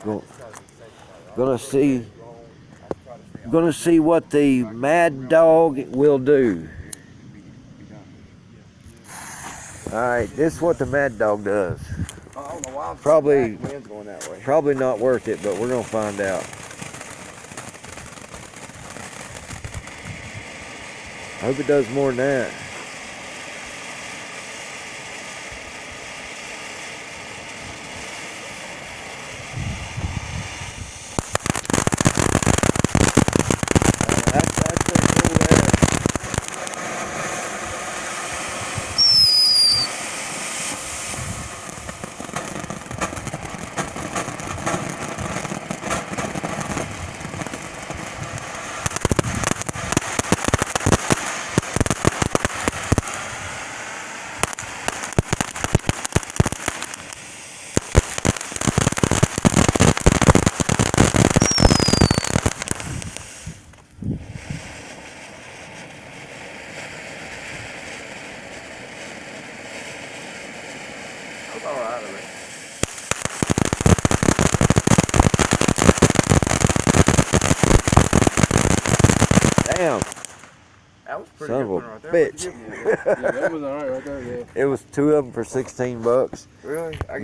Go- Gonna see. Gonna see what the Mad Dog will do. All right, this is what the Mad Dog does. I don't know why I'm Probably- back. Wind's going that way. Probably not worth it, but we're gonna find out. I hope it does more than that. That's what's cool there. That's all right. I mean. Damn, That was pretty son good of one a right there. bitch. What'd you give me? Yeah, that was alright right there, yeah. It was two of them for $16. Really? I